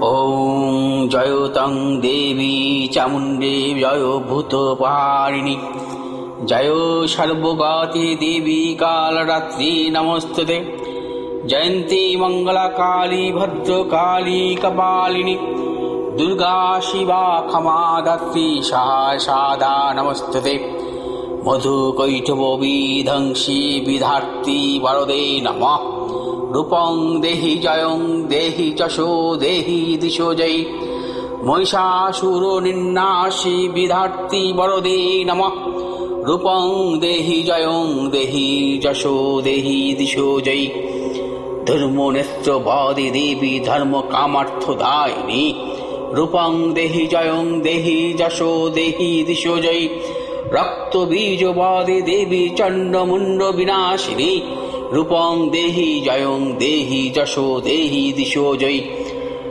ওম জয়তং দেবী চামুণ্ডী জয় ভূতপারিণী জয় সর্বগতি দেবী কালরাত্রি নমস্তুতে জয়ন্তী মঙ্গলা কালী ভদ্রকালী কপালিনী দুর্গা শিবা ক্ষমা দাত্রী সাদা নমস্তুতে মধু কৈঠব বিধ্বংসী বিধার্থী বরদে নমঃ রূপং দেহি জয়ং দেহি যশো দেহি দিশো জয়ী মহিষাসুর নিন্নাসী বিধার্থী বরদে নমঃ রূপং দেহি জয়ং দেহি যশো দেহি দিশো জয়ী ধর্ম নেত্রবাদী দেবী ধর্ম কামার্থ দায়িনী রূপং দেহি জয়ং দেহি যশো দেহি দিশো জয়ী রক্ত বীজবাদী দেবী চণ্ডমুণ্ড বিনাশিনী রূপং দেহি জয়ং দেহি যশো দেহি দিশো জয়ী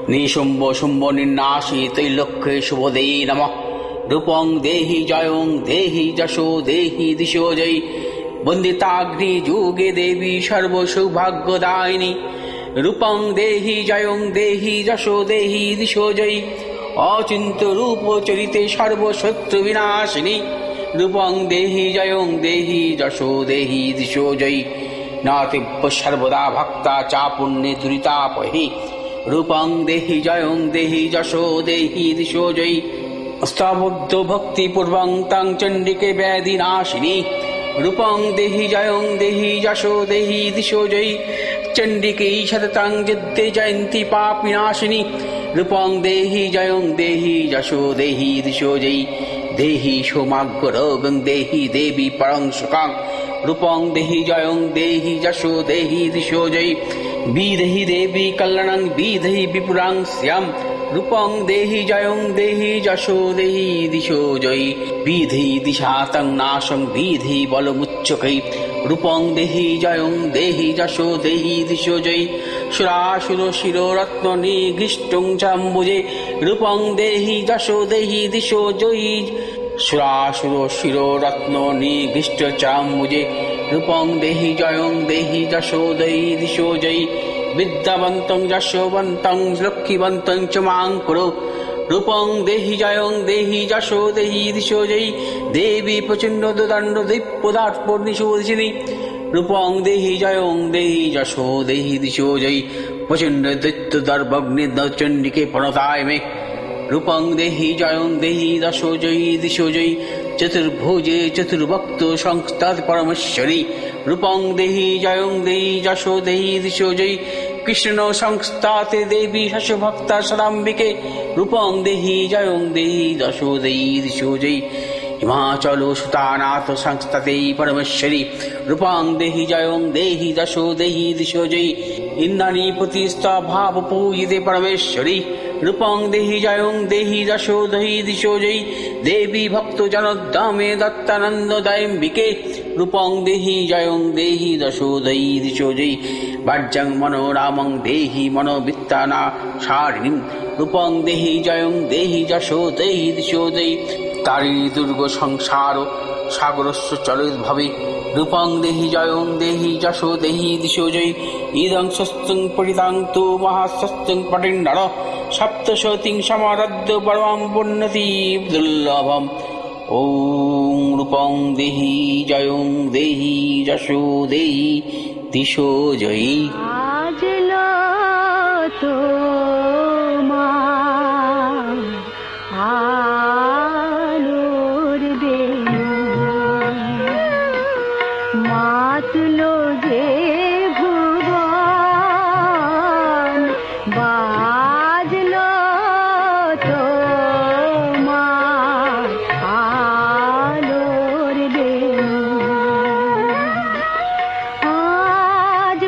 নিশুম্ভ শুম্ভ নিন্নাসী ত্রৈলোক্যে শুভদে নমঃ রূপং দেহি জয়ং দেহি যশো দেহি দিশো জয়ী বন্দিতাগ্নি যুগে দেবী সর্বসৌভাগ্যদায়িনী রূপং দেহি জয়ং দেহি যশো দেহি দিশো জয়ী অচিন্ত রূপ চরিতে সর্বশত্রু বিনাশিনী রূপং দেহি জয়ং দেহি যশো দেহি দিশো জয়ী নাতিব্য সর্বদা ভক্তা চা পুণ্যে দুরিতাপহি রূপং দেহি জয়ং দেহি যশো দেহি দিশো জয়ী স্তবদ্ধ ভক্তি পূর্বং তং চণ্ডিকে ব্যাধি নাশিনী রূপং দেহি জয়ং দেহি যশো দেহি দিশো জয়ী চণ্ডিকে শততং যুদ্ধে জয়ন্তী পাপ বিনাশিনী রূপং দেহি জয়ং দেহি যশো দেহি দিশো জয়ী দেহি সৌমাগ্য রোগং দেহি দেবী পরং সুখং রূপং দেহি জয়ং দেহি যশো দেহি দিশো জয়ী বিদেহি দেবী কল্যাণং বিদেহি বিপুরাং শ্যাম রূপং দেহি জয়ং দেহি যশো দেহি দিশো জয়ী বিদেহি দিশাতং নাশং বিদেহি বলমুচ্চকৈ রূপং দেহি জয়ং দেহি যশো দেহি দিশো জয়ী সুরাসুর শিররত্ন নিগৃষ্টং চাম্বুজে রূপং দেহি যশো দেহি দিশো জয়ী সুরাসুর শিররত্ন নিগৃষ্ট চাম্বুজে রূপং দেহি জয়ং দেহি যশো দেহি দিশো জয়ী বিদ্যাবন্তং যশোবন্তং লক্ষ্মীবন্তং চ মাং কুরু রূপং দেহি জয়ং দেহি যশো দেহি দিশো জয়ী দেবী প্রচণ্ড দণ্ড দৈপ্যদার্প নিশোধিনী রূপং দেহি জয়ং দেহি যশো দেহি দিশো জয়ী প্রচণ্ড দৈত্য দর্ভগ্নি চণ্ডিকে প্রণতায় মে রূপং দেহি জয়ং দেহি যশো জয়ী দিশো জয়ী চতুর্ভুজে চতুর্ভক্ত সংস্থাত পরমেশ্বরী রূপং দেহি জয়ং দেহি যশো দেহি দিশো জয়ী কৃষ্ণ সংস্থাতে দেবী শশভক্তা সদাম্বিকে রূপং দেহি জয়ং দেহি যশো দেহি দিশো জয়ী হিমাচল সুতানাথ সংস্থাতে পরমেশ্বরী রূপং দেহি জয়ং দেহি যশো দেহি দিশো জয়ী ইন্দ্রাণী প্রতিষ্ঠা ভাব পূজিতে পরমেশ্বরী রূপং দেহি জয়ং দেহি যশো দেহি দিশো জয়ী দেবী ভক্ত জনোদ্দামে দত্তানন্দ দায়ম্বিকে রূপং দেহি জয়ং দেহি যশো দেহি দিশো জয়ী বাজ্যং মনোরামং দেহি মনোবিত্তানা সারিণীম রূপং দেহি জয়ং দেহি যশো দেহি দিশো জয়ী তারিণী দুর্গ সংসার সাগরস্য চলিতভাবে রূপং দেহি জয়ং দেহি যশো দেহি দিশো জয়ী ইদং স্বস্তিং পরিতাং তু মহাস্বস্তিং পঠিন্নর সপ্তশতীং সমারাধ্য পরমং পুণ্যতি দুর্লভম ওম রূপং দেহি জয়ং দেহি যশো দেহি দিশো জয়ী মাতলো যে ভুবন বাজলো তোমার আলোর বেণু আজ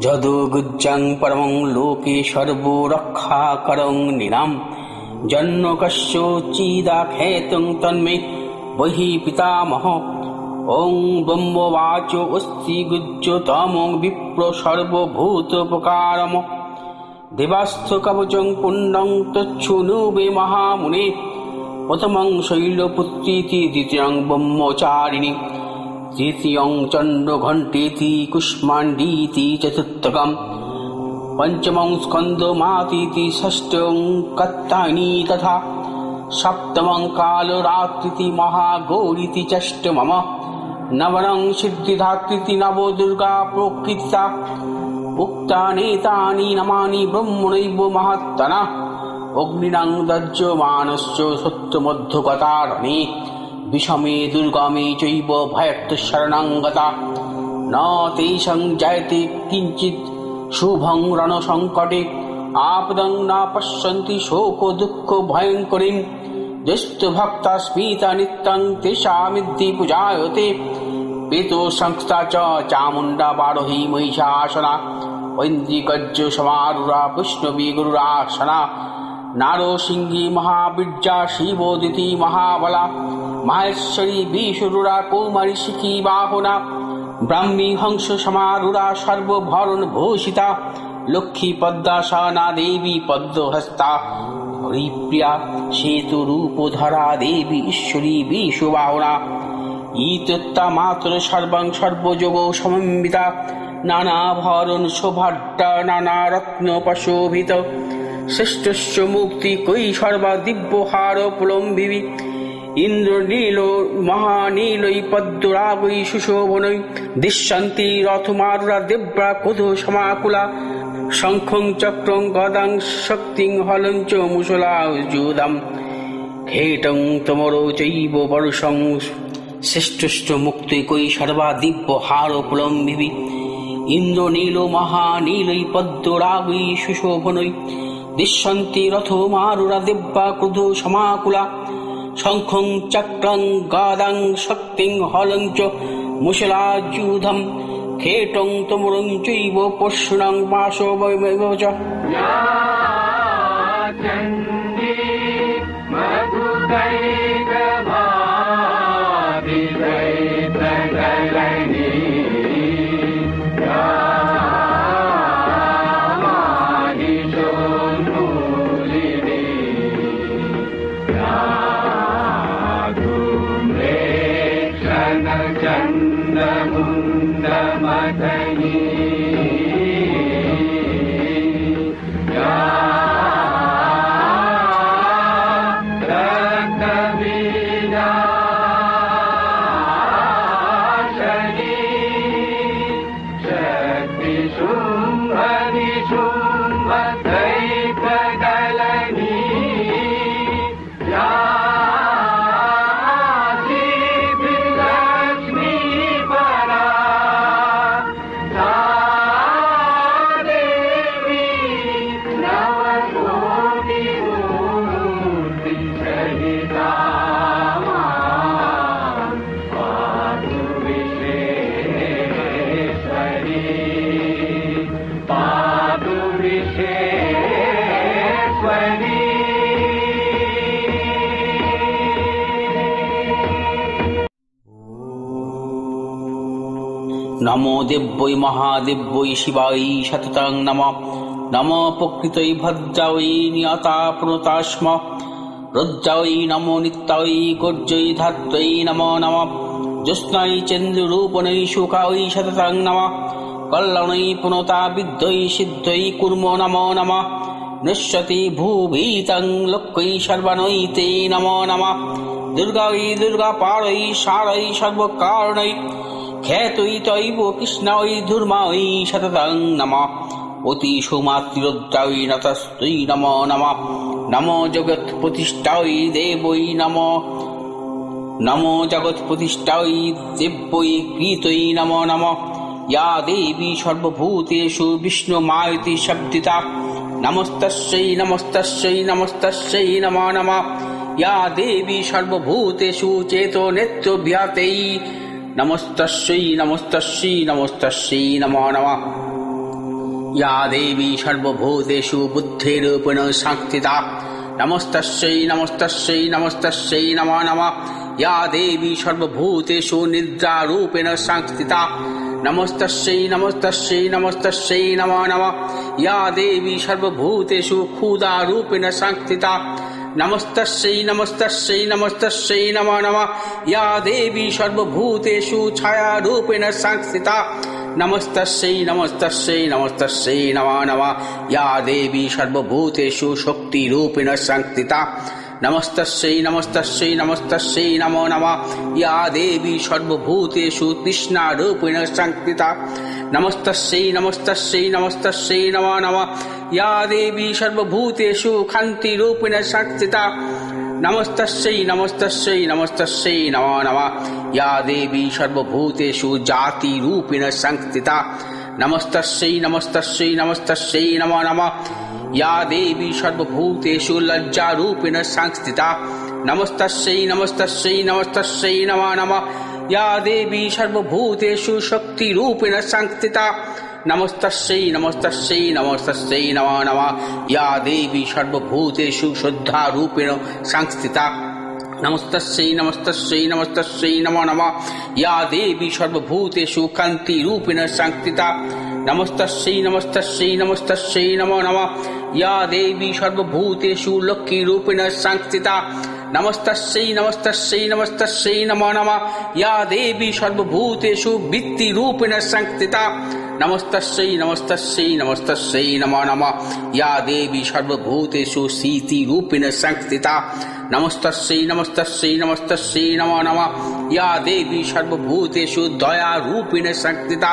যদুগুজ্জং পরমং লোকে সর্বরক্ষাকরং নিনাম জন্মকস্যোচিদাখ্যাতং তন্মে বহি পিতামহ। ওং ব্রহ্মবাচো অস্তি গুজ্জতমং বিপ্র সর্বভূতোপকারম দেবাস্থ কবচং পুণ্যং তচ্ছুনু বে মহামুনে। প্রথমং শৈলপুত্রীতি দ্বিতীয়ং ব্রহ্মচারিণী তৃতীয়ং চণ্ডঘণ্টেতি কুষ্মাণ্ডীতি চতুর্থকম পঞ্চমং স্কন্দমাতীতি ষষ্ঠং কাত্যায়নী তথা সপ্তমং কালরাত্রিতি মহাগৌরীতি ষষ্ঠমম নবমং সিদ্ধিদাত্রিতি নবদুর্গা প্রকৃতা উক্তানেতানি নামানি ব্রহ্মণৈব মহাত্মনা। অগ্নিনাং দজ্জমানশ্চ সত্যমধ্যগতারণে বিষমে দুর্গমে চৈব ভয়ত্বশরণং গতা। ন তেষাং জায়তে কিঞ্চিৎ শুভং রণসংকটে আপদং ন পশ্যন্তি শোক দুঃখ ভয়ঙ্করীম। জ্যেষ্ঠভক্তা স্মিতা নিত্যং তেষামিদ্ধি পূজায়তে পেতো সংস্থা চ চামুণ্ডা বারোহী মহিষাসনা ঐন্দ্রিকজ্জ সমারুরা বৈষ্ণবী গুরুরাসনা। নারসিংহী মহাবীর্যা শিবোদিতি মহাবলা মাহেশ্বরী বিশুরুরা কৌমারী শিখী বাহনা ব্রাহ্মী হংস সমারুরা সর্বভরণ ভূষিতা লক্ষ্মী পদ্মাসনা দেবী পদ্মহস্তা হরিপ্রিয়া সেতু রূপধরা দেবী ঈশ্বরী বিশুবাহনা। ইত্যত্তা মাত্র সর্বং সর্বযোগ সমন্বিতা নানাভরণ শোভাঢ্যা নানা রত্ন প্রশোভিত শ্রেষ্ঠস্য মুক্তি কৈ সর্বা দিব্যহার পুলম্বিবি ইন্দ্রনীল মহানীলৈ পদ্মরাগৈ সুশোভনৈ দৃশ্যন্তি রথমারুরা দেব্রা ক্রোধ সমাকুলা শঙ্খং চক্রং গদাং শক্তিং হলঞ্চ মুসলাযুধম খেটং তমরো চৈব বর্ষং। শ্রেষ্ঠস্য মুক্তি কৈ সর্বা দিব্যহার পুলম্বিবি ইন্দ্রনীল মহানীলৈ পদ্মরাগৈ সুশোভনৈ দৃশ্যন্তি রথমারুরা দেব্রা ক্রোধ সমাকুলা শঙ্খং চক্রং গদাং শক্তিং হলঞ্চ মুসলাযুধম খেটং তমরং চৈব পশুনাং পাশবৈব চ। নমো দেব্যৈ মহাদেব্যৈ শিবায় সততং নমঃ। নমো প্রকৃতৈ ভদ্রায় নিয়তা প্রণতাস্ম রুদ্রায় নমো নিত্যায় গর্জৈ ধাত্রৈ নমো নমঃ। জ্যোৎস্নায় চন্দ্ররূপণৈ শুকায় সততং নমঃ। কল্যাণৈ পুনতা বিদ্যৈ সিদ্ধৈ কুর্মো নমো নমঃ। নশ্যতি ভূভীতং লোক্যৈ সর্বাণৈ তে নমো নমঃ। দুর্গায় দুর্গাপারৈ সারৈ সর্বকারণৈ খ্যাতৈ তৈব কৃষ্ণৈ ধূর্মায় সততং নমঃ। অতি সুমাতৃরুদ্রায় নতস্তুই নমো নমঃ। নমো জগৎ প্রতিষ্ঠায় দেবৈ নমো নমো জগৎ প্রতিষ্ঠায় দেব্যৈ কৃতৈ নমো নমঃ। या देवी सर्वभूतेषु विष्णुमायति शब्दिता नमस्तस्यै नमस्तस्यै नमस्तस्यै नमो नमः। या देवी सर्वभूतेषु चेतो नित्यव्यातै नमस्तस्यै नमस्तस्यै नमस्तस्यै नमो नमः। या देवी सर्वभूतेषु बुद्धिरूपेण संस्थिता नमस्तस्यै नमस्तस्यै नमस्तस्यै नमो नमः या देवी सर्वभूतेषु निद्रारूपेण संस्थिता नमस्तस्यै नमस्तस्यै नमस्तस्यै नमो नमः या देवी सर्वभूतेषु क्षुधारूपेण संस्थिता नमस्तस्यै नमस्तस्यै नमस्तस्यै नमो नमः या देवी सर्वभूतेषु छायारूपेण संस्थिता नमस्तस्यै नमस्तस्यै नमस्तस्यै नमो नमः या देवी सर्वभूतेषु शक्तिरूपेण संस्थिता नमस्तस्यै नमस्तस्यै नमस्तस्यै नमो नमः या देवी सर्वभूतेषु तृष्णारूपेण संस्थिता नमस्तस्यै नमस्तस्यै नमस्तस्यै नमो नमः या देवी सर्वभूतेषु कान्तिरूपेण संस्थिता नमस्तस्यै नमस्तस्यै नमस्तस्यै नमो नमः या देवी सर्वभूतेषु जातिरूपेण संस्थिता नमस्तस्यै नमस्तस्यै नमस्तस्यै नमो नमः या देवी सर्वभूतेषु लज्जारूपेण संस्थिता नमस्तस्यै नमस्तस्यै नमस्तस्यै नमो नमः या देवी सर्वभूतेषु शक्तिरूपेण संस्थिता नमस्तस्यै नमस्तस्यै नमस्तस्यै नमो नमः या देवी सर्वभूतेषु श्रद्धारूपेण संस्थिता नमस्तस्यै नमस्तस्यै नमस्तस्यै नमो नमः या देवी सर्वभूतेषु कान्तिरूपेण संस्थिता नमस्तस्यै नमस्तस्यै नमस्तस्यै नमो नमः या देवी सर्वभूतेषु लक्ष्मीरूपेण संस्थिता नमस्तस्यै नमस्तस्यै नमस्तस्यै नमो नमः या देवी सर्वभूतेषु वित्तिरूपेण संस्थिता नमस्तस्यै नमस्तस्यै नमस्तस्यै नमो नमः या देवी सर्वभूतेषु शीतिरूपेण संस्थिता नमस्तस्यै नमस्तस्यै नमस्तस्यै नमो नमः या देवी सर्वभूतेषु दयारूपेण संस्थिता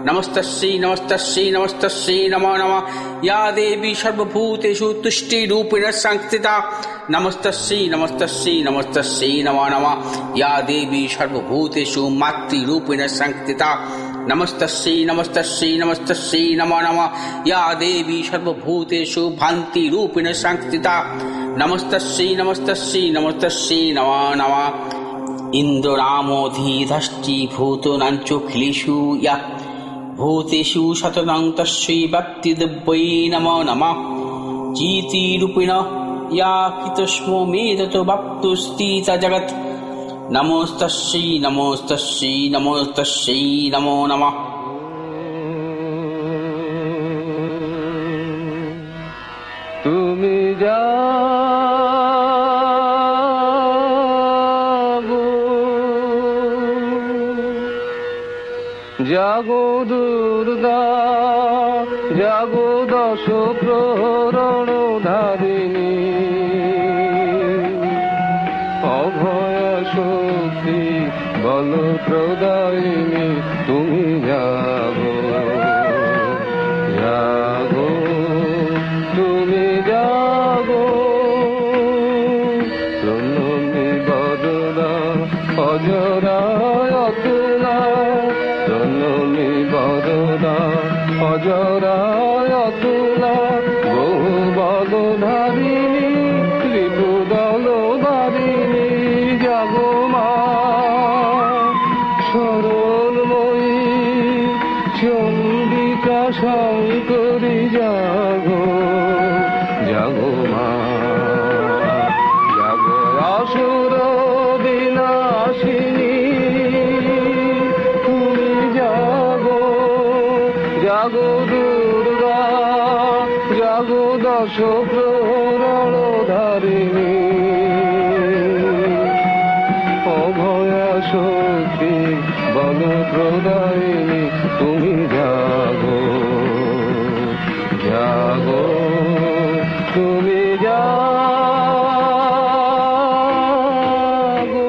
नमस्तस्यै नमस्तस्यै नमस्तस्यै नमो नमः या देवी सर्वभूतेषु तुष्टिरूपेण संस्थिता नमस्तस्यै नमस्तस्यै नमस्तस्यै नमो नमः या देवी सर्वभूतेषु मातृरूपेण संस्थिता नमस्तस्यै नमस्तस्यै नमस्तस्यै नमो नमः या देवी सर्वभूतेषु भान्तिरूपेण संस्थिता नमस्तस्यै नमस्तस्यै नमस्तस्यै नमो नमः इन्द्ररामोऽधिधष्टिभूतानाञ्चोऽखिलेषु या भूतेषु शतनं तस्यै भक्तिदिव्यै नमो नमः चीतिरूपेण या कृतस्मो मेदतो भक्तुस्थिता जगत् नमोस्तस्यै नमोस्तस्यै नमोस्तस्यै नमो नमः তুমি জাগো জাগো দুর্গা জাগো দশ প্রহরণ ধারিণী অভয় শক্তি বল প্রদায়িনী তুমি জাগো জাগো তুমি জাগো প্রণমী বদনা অজরায় অতুলা প্রণমী বদনা অজরায় অতুলা বহু বলধারিণী ত্রিপুদল ধারিণী জাগো মা সরলময়ী চন্ডিকা শঙ্করী জাগো জাগো মা জাগো আসুর বিনাশিনী তুমি জাগো জাগো দুর্গা জাগো দশ প্রহরণ ধারিণী অভয়া শক্তি বল প্রদায়িনী তুমি জাগো জাগো তুমি জাগো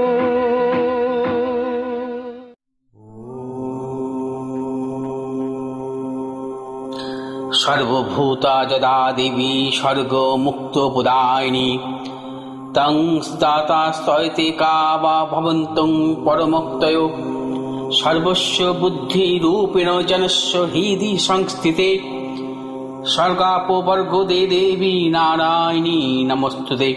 सर्वभूता जदा देवी स्वर्गमुक्तप्रदायिनी तं स्ताता स्तयते का वा भवन्तं परमुक्तयो सर्वस्य बुद्धिरूपेण जनस्य हृदि संस्थिते स्वर्गापवर्गदे देवी नारायणी नमस्तुते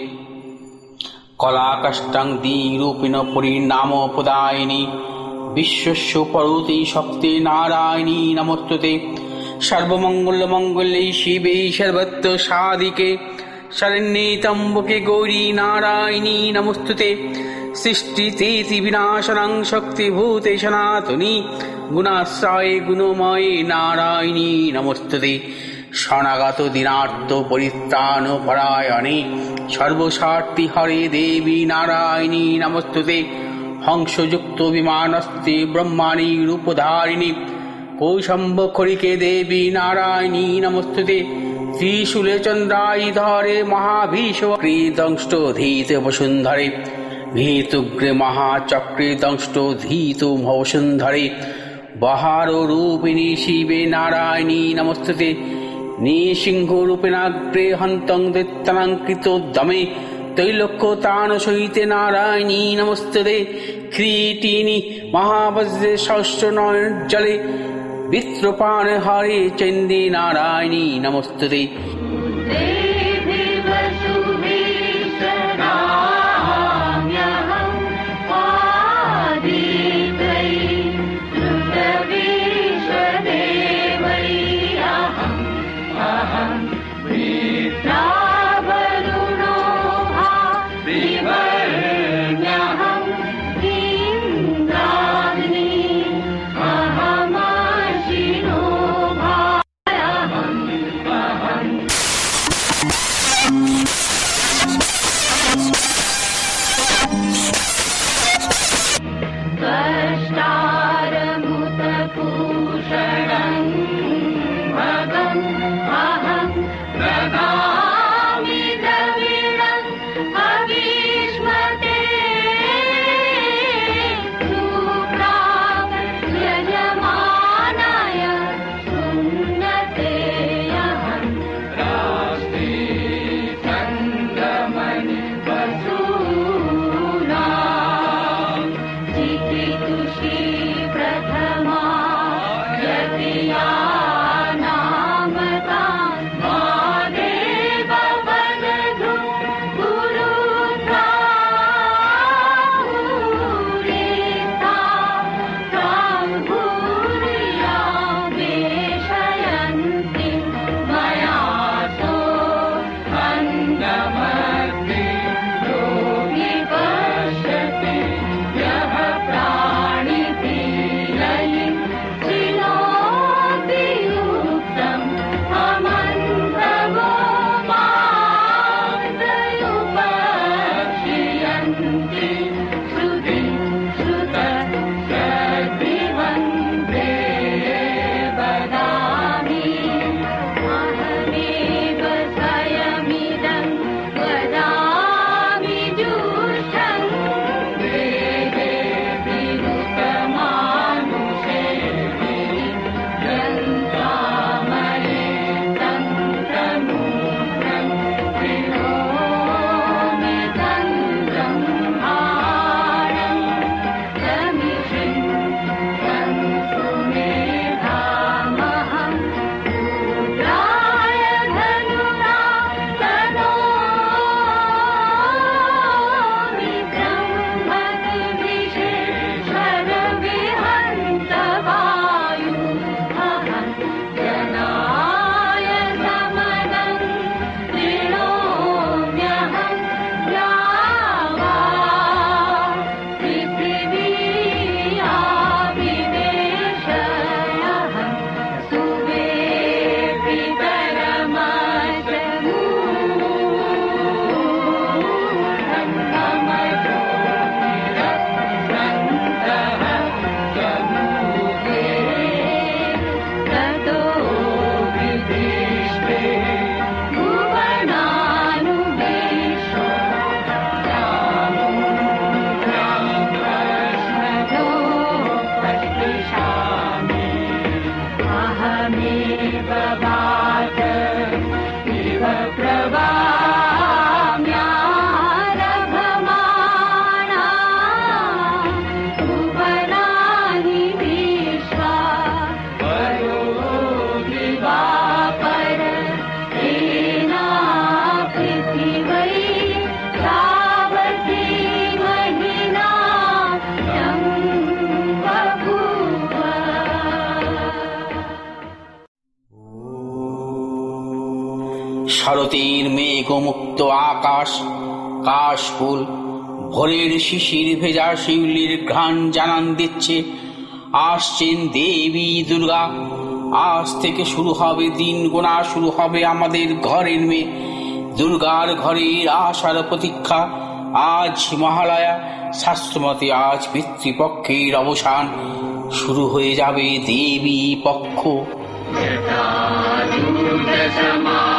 कलाकष्टं द्विरूपेण परिणामप्रदायिनी विश्वस्य परोति शक्ति नारायणी नमस्तुते সর্বমঙ্গল মঙ্গলে শিবে সর্বত্র সাধিকে শরণ্যে ত্র্যম্বকে গৌরী নারায়ণী নমস্তুতে। সৃষ্টিস্থিতি বিনাশনাং শক্তিভূতে সনাতনী গুণাশ্রয়ে গুণময়ে নারায়ণী নমস্তুতে। শরণাগত দীনার্ত পরিত্রাণ পরায়ণে সর্বস্বার্থী হরে দেবী নারায়ণী নমস্তুতে। হংসযুক্ত বিমানস্তে ব্রহ্মাণী রূপধারিণী কৌশম্বখরিকে দেবী নারায়ণী নমস্তুতে। ত্রিশূলে চন্দ্রায়ুধরে মহাভীষক্রে দংষ্টধীত বসুন্ধরে ভীতুগ্রে মহাচক্রে দংষ্টধীত বসুন্ধরে বহার রূপিণী শিবে নারায়ণী নমস্তুতে। নৃসিংহ রূপেণাগ্রে হন্তং দৈত্যানাঙ্কৃত দমে ত্রৈলোক্য তান সহিতে নারায়ণী নমস্তুতে। খ্রীটিনী মহাবজ্রে সহস্র নয়নজ্জলে বিত্রপাণ হরে চণ্ডী নারায়ণী নমস্তুতে। শরতের মেঘমুক্ত আকাশ, কাশফুল, ভোরের শিশির ভেজা শিউলির ঘ্রাণ জানান দিচ্ছে আসছেন দেবী দুর্গা। আজ থেকে শুরু হবে দিন গোনা, শুরু হবে আমাদের ঘরের মেয়ে দুর্গার ঘরের আশার প্রতীক্ষা। আজ মহালয়া, শাস্ত্রমতে আজ পিতৃপক্ষের অবসান, শুরু হয়ে যাবে দেবী পক্ষ। दुर्दशमा